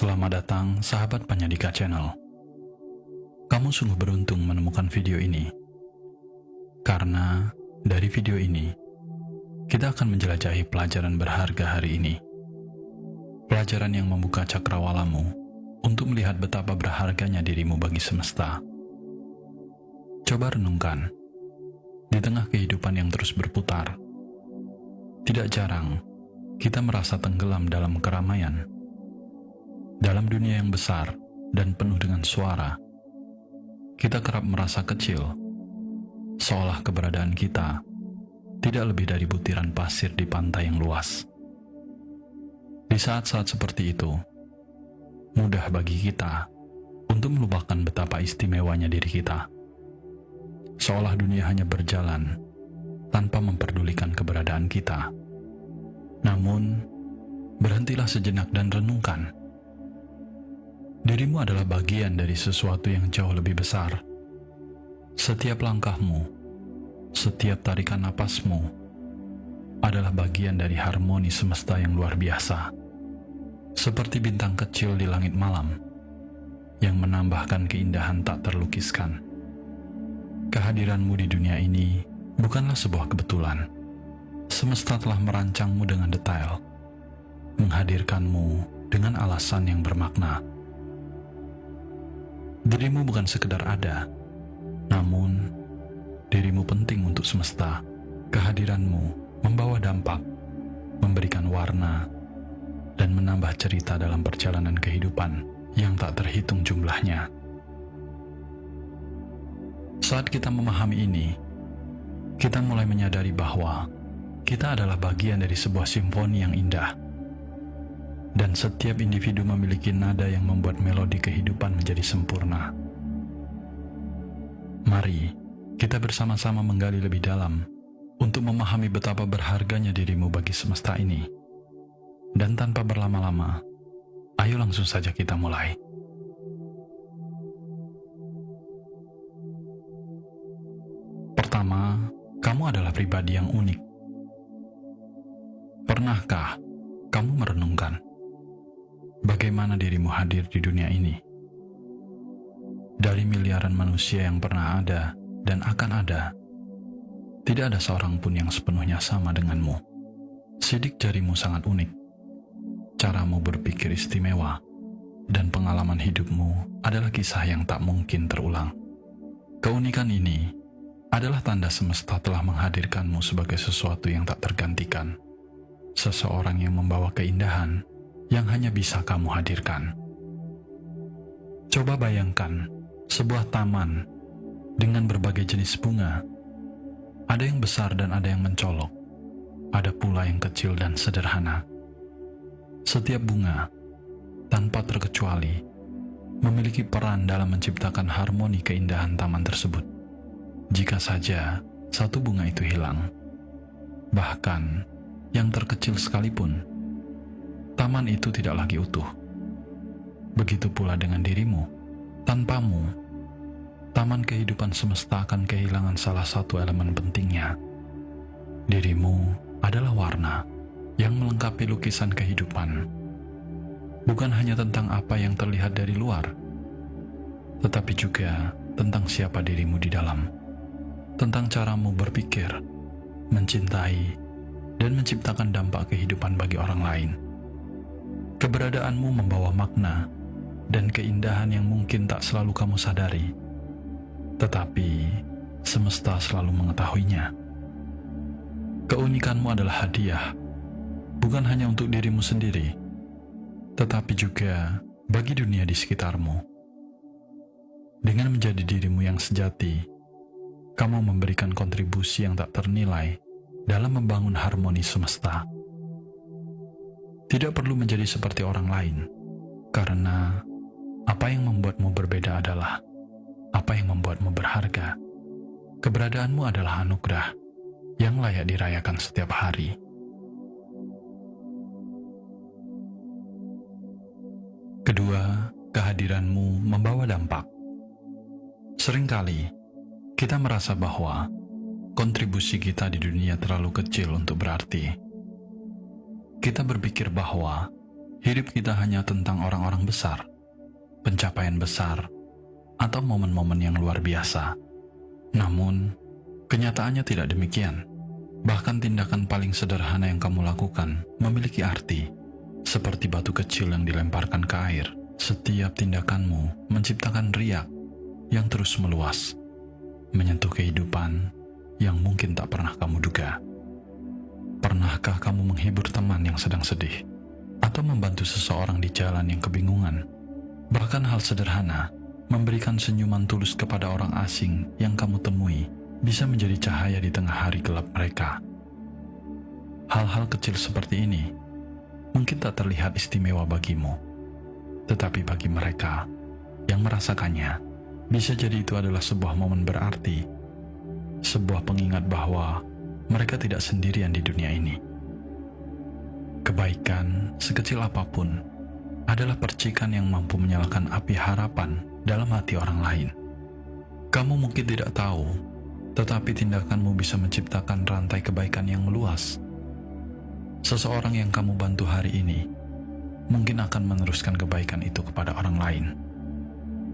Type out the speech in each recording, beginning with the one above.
Selamat datang, sahabat Penyadika Channel. Kamu sungguh beruntung menemukan video ini. Karena dari video ini, kita akan menjelajahi pelajaran berharga hari ini. Pelajaran yang membuka cakrawalamu untuk melihat betapa berharganya dirimu bagi semesta. Coba renungkan, di tengah kehidupan yang terus berputar, tidak jarang kita merasa tenggelam dalam keramaian. Dalam dunia yang besar dan penuh dengan suara, kita kerap merasa kecil, seolah keberadaan kita tidak lebih dari butiran pasir di pantai yang luas. Di saat-saat seperti itu, mudah bagi kita untuk melupakan betapa istimewanya diri kita, seolah dunia hanya berjalan tanpa memperdulikan keberadaan kita. Namun, berhentilah sejenak dan renungkan. Dirimu adalah bagian dari sesuatu yang jauh lebih besar. Setiap langkahmu, setiap tarikan napasmu adalah bagian dari harmoni semesta yang luar biasa. Seperti bintang kecil di langit malam yang menambahkan keindahan tak terlukiskan. Kehadiranmu di dunia ini bukanlah sebuah kebetulan. Semesta telah merancangmu dengan detail, menghadirkanmu dengan alasan yang bermakna. Dirimu bukan sekedar ada, namun dirimu penting untuk semesta. Kehadiranmu membawa dampak, memberikan warna, dan menambah cerita dalam perjalanan kehidupan yang tak terhitung jumlahnya. Saat kita memahami ini, kita mulai menyadari bahwa kita adalah bagian dari sebuah simfoni yang indah. Dan setiap individu memiliki nada yang membuat melodi kehidupan menjadi sempurna. Mari kita bersama-sama menggali lebih dalam untuk memahami betapa berharganya dirimu bagi semesta ini. Dan tanpa berlama-lama, ayo langsung saja kita mulai. Pertama, kamu adalah pribadi yang unik. Pernahkah kamu merenungkan bagaimana dirimu hadir di dunia ini? Dari miliaran manusia yang pernah ada dan akan ada, tidak ada seorang pun yang sepenuhnya sama denganmu. Sidik jarimu sangat unik, caramu berpikir istimewa, dan pengalaman hidupmu adalah kisah yang tak mungkin terulang. Keunikan ini adalah tanda semesta telah menghadirkanmu sebagai sesuatu yang tak tergantikan. Seseorang yang membawa keindahan yang hanya bisa kamu hadirkan. Coba bayangkan sebuah taman dengan berbagai jenis bunga. Ada yang besar dan ada yang mencolok. Ada pula yang kecil dan sederhana. Setiap bunga, tanpa terkecuali, memiliki peran dalam menciptakan harmoni keindahan taman tersebut. Jika saja satu bunga itu hilang, bahkan yang terkecil sekalipun, taman itu tidak lagi utuh. Begitu pula dengan dirimu. Tanpamu, taman kehidupan semesta akan kehilangan salah satu elemen pentingnya. Dirimu adalah warna yang melengkapi lukisan kehidupan. Bukan hanya tentang apa yang terlihat dari luar, tetapi juga tentang siapa dirimu di dalam. Tentang caramu berpikir, mencintai, dan menciptakan dampak kehidupan bagi orang lain. Keberadaanmu membawa makna dan keindahan yang mungkin tak selalu kamu sadari, tetapi semesta selalu mengetahuinya. Keunikanmu adalah hadiah, bukan hanya untuk dirimu sendiri, tetapi juga bagi dunia di sekitarmu. Dengan menjadi dirimu yang sejati, kamu memberikan kontribusi yang tak ternilai dalam membangun harmoni semesta. Tidak perlu menjadi seperti orang lain, karena apa yang membuatmu berbeda adalah apa yang membuatmu berharga. Keberadaanmu adalah anugerah yang layak dirayakan setiap hari. Kedua, kehadiranmu membawa dampak. Seringkali kita merasa bahwa kontribusi kita di dunia terlalu kecil untuk berarti. Kita berpikir bahwa hidup kita hanya tentang orang-orang besar, pencapaian besar, atau momen-momen yang luar biasa. Namun, kenyataannya tidak demikian. Bahkan tindakan paling sederhana yang kamu lakukan memiliki arti, seperti batu kecil yang dilemparkan ke air. Setiap tindakanmu menciptakan riak yang terus meluas, menyentuh kehidupan yang mungkin tak pernah kamu duga. Pernahkah kamu menghibur teman yang sedang sedih, atau membantu seseorang di jalan yang kebingungan? Bahkan hal sederhana, memberikan senyuman tulus kepada orang asing yang kamu temui, bisa menjadi cahaya di tengah hari gelap mereka. Hal-hal kecil seperti ini mungkin tak terlihat istimewa bagimu, tetapi bagi mereka yang merasakannya, bisa jadi itu adalah sebuah momen berarti, sebuah pengingat bahwa mereka tidak sendirian di dunia ini. Kebaikan, sekecil apapun, adalah percikan yang mampu menyalakan api harapan dalam hati orang lain. Kamu mungkin tidak tahu, tetapi tindakanmu bisa menciptakan rantai kebaikan yang meluas. Seseorang yang kamu bantu hari ini mungkin akan meneruskan kebaikan itu kepada orang lain,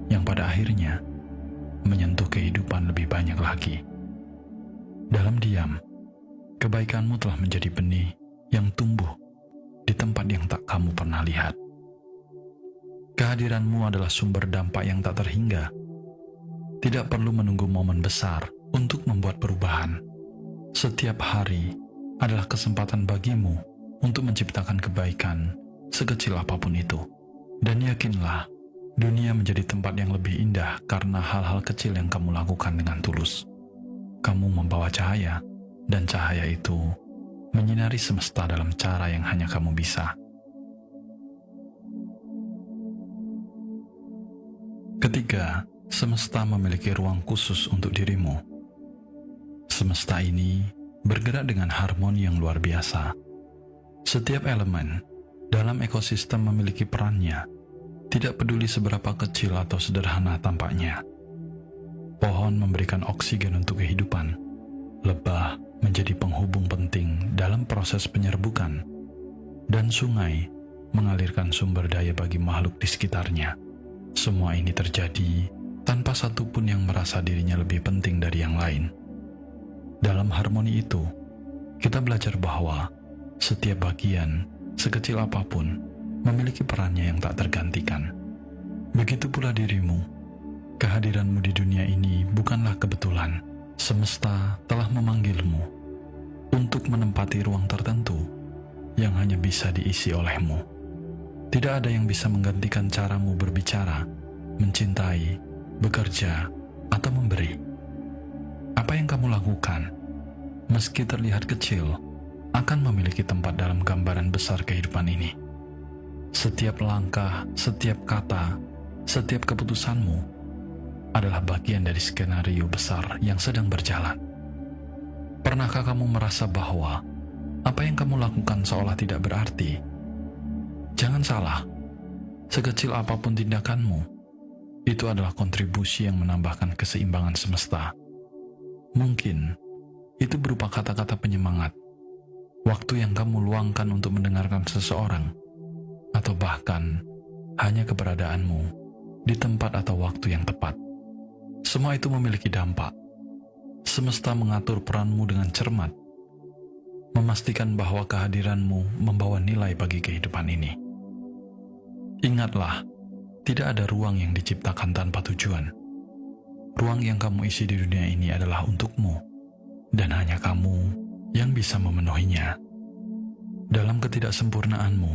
yang pada akhirnya menyentuh kehidupan lebih banyak lagi. Dalam diam, kebaikanmu telah menjadi benih yang tumbuh di tempat yang tak kamu pernah lihat. Kehadiranmu adalah sumber dampak yang tak terhingga. Tidak perlu menunggu momen besar untuk membuat perubahan. Setiap hari adalah kesempatan bagimu untuk menciptakan kebaikan sekecil apapun itu. Dan yakinlah, dunia menjadi tempat yang lebih indah karena hal-hal kecil yang kamu lakukan dengan tulus. Kamu membawa cahaya, dan cahaya itu menyinari semesta dalam cara yang hanya kamu bisa. Ketiga, semesta memiliki ruang khusus untuk dirimu. Semesta ini bergerak dengan harmoni yang luar biasa. Setiap elemen dalam ekosistem memiliki perannya, tidak peduli seberapa kecil atau sederhana tampaknya. Pohon memberikan oksigen untuk kehidupan, lebah menjadi penghubung penting dalam proses penyerbukan, dan sungai mengalirkan sumber daya bagi makhluk di sekitarnya. Semua ini terjadi tanpa satupun yang merasa dirinya lebih penting dari yang lain. Dalam harmoni itu, kita belajar bahwa setiap bagian, sekecil apapun, memiliki perannya yang tak tergantikan. Begitu pula dirimu. Kehadiranmu di dunia ini bukanlah kebetulan. Semesta telah memanggilmu untuk menempati ruang tertentu yang hanya bisa diisi olehmu. Tidak ada yang bisa menggantikan caramu berbicara, mencintai, bekerja, atau memberi. Apa yang kamu lakukan, meski terlihat kecil, akan memiliki tempat dalam gambaran besar kehidupan ini. Setiap langkah, setiap kata, setiap keputusanmu adalah bagian dari skenario besar yang sedang berjalan. Pernahkah kamu merasa bahwa apa yang kamu lakukan seolah tidak berarti? Jangan salah, sekecil apapun tindakanmu, itu adalah kontribusi yang menambahkan keseimbangan semesta. Mungkin itu berupa kata-kata penyemangat, waktu yang kamu luangkan untuk mendengarkan seseorang, atau bahkan hanya keberadaanmu di tempat atau waktu yang tepat. Semua itu memiliki dampak. Semesta mengatur peranmu dengan cermat, memastikan bahwa kehadiranmu membawa nilai bagi kehidupan ini. Ingatlah, tidak ada ruang yang diciptakan tanpa tujuan. Ruang yang kamu isi di dunia ini adalah untukmu, dan hanya kamu yang bisa memenuhinya. Dalam ketidaksempurnaanmu,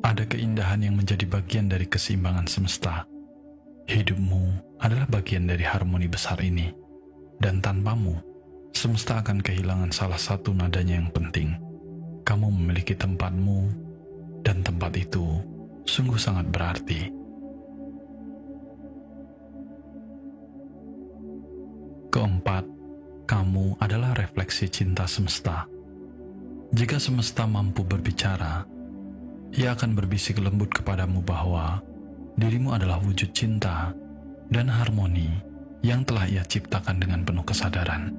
ada keindahan yang menjadi bagian dari keseimbangan semesta. Hidupmu adalah bagian dari harmoni besar ini, dan tanpamu, semesta akan kehilangan salah satu nadanya yang penting. Kamu memiliki tempatmu, dan tempat itu sungguh sangat berarti. Keempat, kamu adalah refleksi cinta semesta. Jika semesta mampu berbicara, ia akan berbisik lembut kepadamu bahwa dirimu adalah wujud cinta dan harmoni yang telah ia ciptakan dengan penuh kesadaran.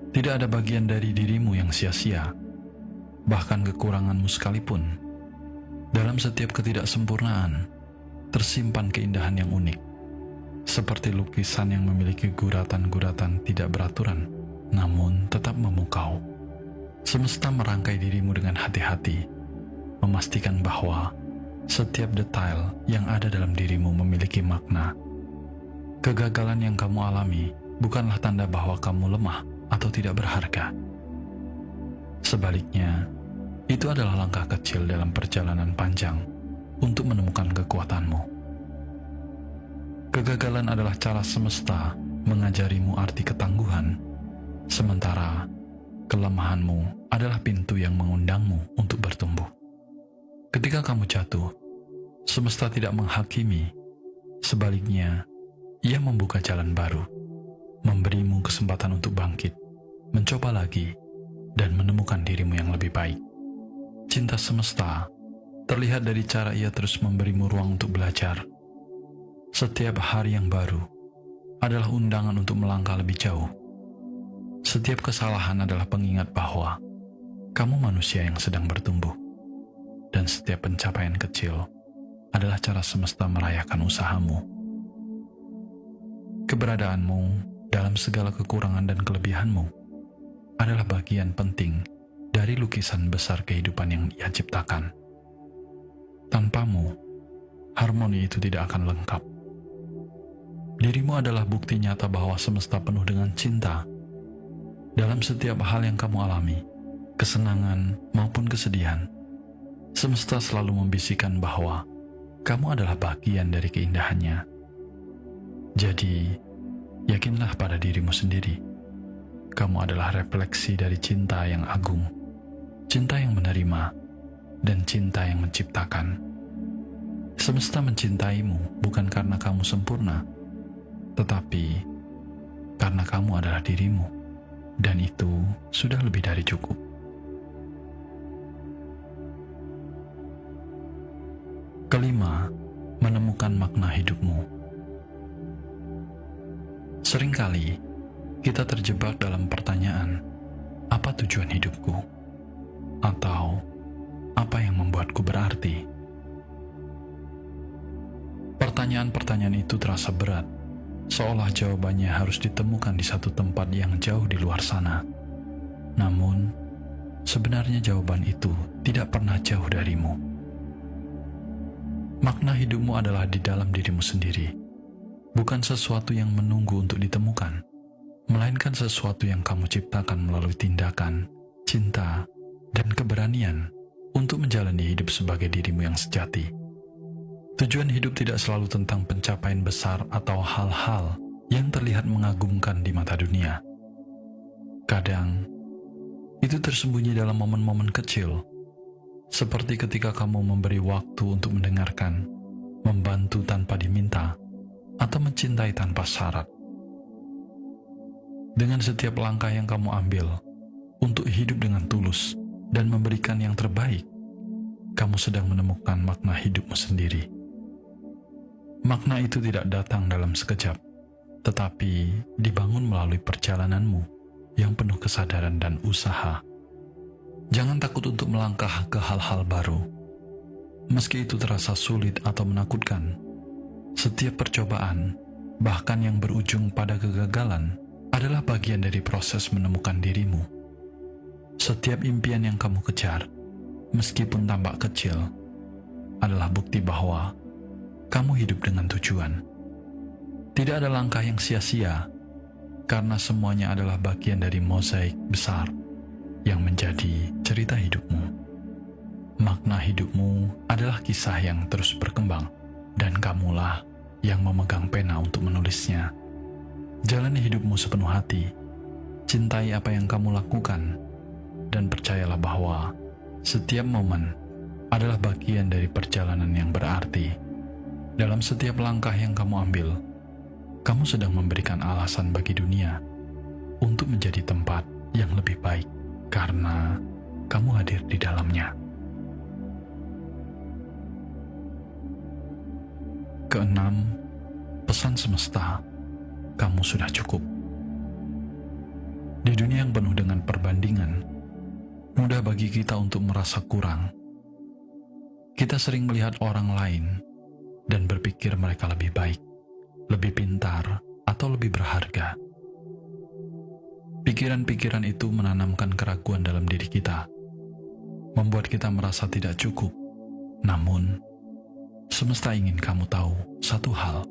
Tidak ada bagian dari dirimu yang sia-sia, bahkan kekuranganmu sekalipun. Dalam setiap ketidaksempurnaan, tersimpan keindahan yang unik, seperti lukisan yang memiliki guratan-guratan tidak beraturan, namun tetap memukau. Semesta merangkai dirimu dengan hati-hati, memastikan bahwa setiap detail yang ada dalam dirimu memiliki makna. Kegagalan yang kamu alami bukanlah tanda bahwa kamu lemah atau tidak berharga. Sebaliknya, itu adalah langkah kecil dalam perjalanan panjang untuk menemukan kekuatanmu. Kegagalan adalah cara semesta mengajarimu arti ketangguhan, sementara kelemahanmu adalah pintu yang mengundangmu untuk bertumbuh. Ketika kamu jatuh, semesta tidak menghakimi. Sebaliknya, ia membuka jalan baru, memberimu kesempatan untuk bangkit, mencoba lagi, dan menemukan dirimu yang lebih baik. Cinta semesta terlihat dari cara ia terus memberimu ruang untuk belajar. Setiap hari yang baru adalah undangan untuk melangkah lebih jauh. Setiap kesalahan adalah pengingat bahwa kamu manusia yang sedang bertumbuh. Dan setiap pencapaian kecil adalah cara semesta merayakan usahamu. Keberadaanmu dalam segala kekurangan dan kelebihanmu adalah bagian penting dari lukisan besar kehidupan yang Ia ciptakan. Tanpamu, harmoni itu tidak akan lengkap. Dirimu adalah bukti nyata bahwa semesta penuh dengan cinta. Dalam setiap hal yang kamu alami, kesenangan maupun kesedihan, semesta selalu membisikkan bahwa kamu adalah bagian dari keindahannya. Jadi, yakinlah pada dirimu sendiri. Kamu adalah refleksi dari cinta yang agung, cinta yang menerima, dan cinta yang menciptakan. Semesta mencintaimu bukan karena kamu sempurna, tetapi karena kamu adalah dirimu, dan itu sudah lebih dari cukup. Kelima, menemukan makna hidupmu. Seringkali kita terjebak dalam pertanyaan, apa tujuan hidupku? Atau apa yang membuatku berarti? Pertanyaan-pertanyaan itu terasa berat, seolah jawabannya harus ditemukan di satu tempat yang jauh di luar sana. Namun, sebenarnya jawaban itu tidak pernah jauh darimu. Makna hidupmu adalah di dalam dirimu sendiri, bukan sesuatu yang menunggu untuk ditemukan, melainkan sesuatu yang kamu ciptakan melalui tindakan, cinta, dan keberanian untuk menjalani hidup sebagai dirimu yang sejati. Tujuan hidup tidak selalu tentang pencapaian besar atau hal-hal yang terlihat mengagumkan di mata dunia. Kadang, itu tersembunyi dalam momen-momen kecil, seperti ketika kamu memberi waktu untuk mendengarkan, membantu tanpa diminta, atau mencintai tanpa syarat. Dengan setiap langkah yang kamu ambil untuk hidup dengan tulus dan memberikan yang terbaik, kamu sedang menemukan makna hidupmu sendiri. Makna itu tidak datang dalam sekejap, tetapi dibangun melalui perjalananmu yang penuh kesadaran dan usaha. Jangan takut untuk melangkah ke hal-hal baru. Meski itu terasa sulit atau menakutkan, setiap percobaan, bahkan yang berujung pada kegagalan, adalah bagian dari proses menemukan dirimu. Setiap impian yang kamu kejar, meskipun tampak kecil, adalah bukti bahwa kamu hidup dengan tujuan. Tidak ada langkah yang sia-sia, karena semuanya adalah bagian dari mozaik besar yang menjadi cerita hidupmu. Makna hidupmu adalah kisah yang terus berkembang, dan kamulah yang memegang pena untuk menulisnya. Jalani hidupmu sepenuh hati, cintai apa yang kamu lakukan, dan percayalah bahwa setiap momen adalah bagian dari perjalanan yang berarti. Dalam setiap langkah yang kamu ambil, kamu sedang memberikan alasan bagi dunia untuk menjadi tempat yang lebih baik, karena kamu hadir di dalamnya. Keenam, pesan semesta, kamu sudah cukup. Di dunia yang penuh dengan perbandingan, mudah bagi kita untuk merasa kurang. Kita sering melihat orang lain dan berpikir mereka lebih baik, lebih pintar, atau lebih berharga. Pikiran-pikiran itu menanamkan keraguan dalam diri kita, membuat kita merasa tidak cukup. Namun, semesta ingin kamu tahu satu hal,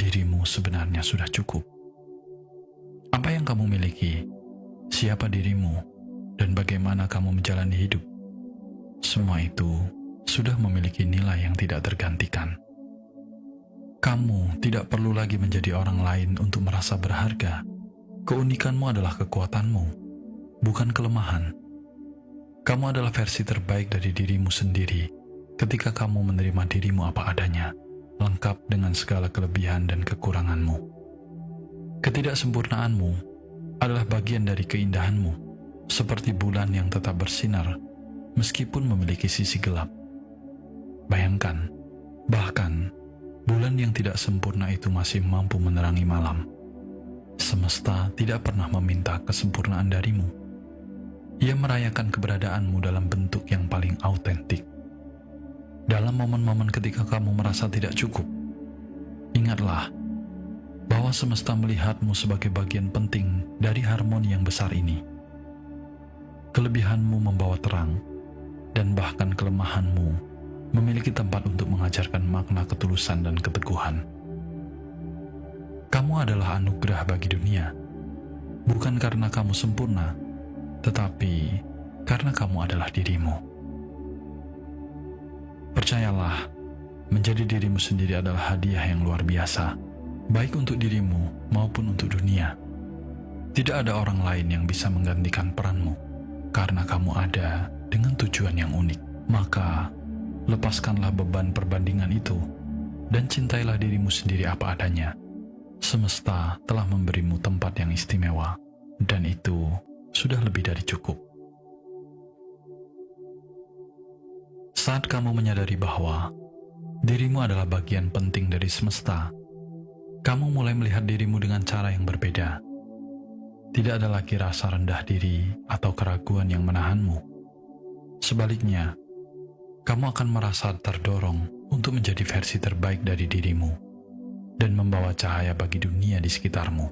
dirimu sebenarnya sudah cukup. Apa yang kamu miliki, siapa dirimu, dan bagaimana kamu menjalani hidup, semua itu sudah memiliki nilai yang tidak tergantikan. Kamu tidak perlu lagi menjadi orang lain untuk merasa berharga. Keunikanmu adalah kekuatanmu, bukan kelemahan. Kamu adalah versi terbaik dari dirimu sendiri ketika kamu menerima dirimu apa adanya, lengkap dengan segala kelebihan dan kekuranganmu. Ketidaksempurnaanmu adalah bagian dari keindahanmu, seperti bulan yang tetap bersinar meskipun memiliki sisi gelap. Bayangkan, bahkan bulan yang tidak sempurna itu masih mampu menerangi malam. Semesta tidak pernah meminta kesempurnaan darimu. Ia merayakan keberadaanmu dalam bentuk yang paling autentik. Dalam momen-momen ketika kamu merasa tidak cukup, ingatlah bahwa semesta melihatmu sebagai bagian penting dari harmoni yang besar ini. Kelebihanmu membawa terang, dan bahkan kelemahanmu memiliki tempat untuk mengajarkan makna ketulusan dan keteguhan. Kamu adalah anugerah bagi dunia, bukan karena kamu sempurna, tetapi karena kamu adalah dirimu. Percayalah, menjadi dirimu sendiri adalah hadiah yang luar biasa, baik untuk dirimu maupun untuk dunia. Tidak ada orang lain yang bisa menggantikan peranmu, karena kamu ada dengan tujuan yang unik. Maka, lepaskanlah beban perbandingan itu, dan cintailah dirimu sendiri apa adanya. Semesta telah memberimu tempat yang istimewa, dan itu sudah lebih dari cukup. Saat kamu menyadari bahwa dirimu adalah bagian penting dari semesta, kamu mulai melihat dirimu dengan cara yang berbeda. Tidak ada lagi rasa rendah diri atau keraguan yang menahanmu. Sebaliknya, kamu akan merasa terdorong untuk menjadi versi terbaik dari dirimu dan membawa cahaya bagi dunia di sekitarmu.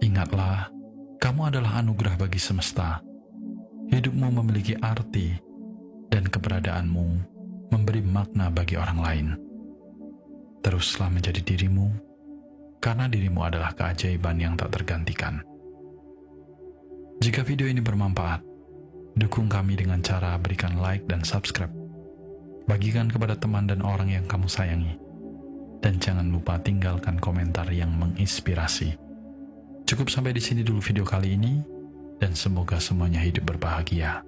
Ingatlah, kamu adalah anugerah bagi semesta. Hidupmu memiliki arti, dan keberadaanmu memberi makna bagi orang lain. Teruslah menjadi dirimu, karena dirimu adalah keajaiban yang tak tergantikan. Jika video ini bermanfaat, dukung kami dengan cara berikan like dan subscribe. Bagikan kepada teman dan orang yang kamu sayangi. Dan jangan lupa tinggalkan komentar yang menginspirasi. Cukup sampai di sini dulu video kali ini, dan semoga semuanya hidup berbahagia.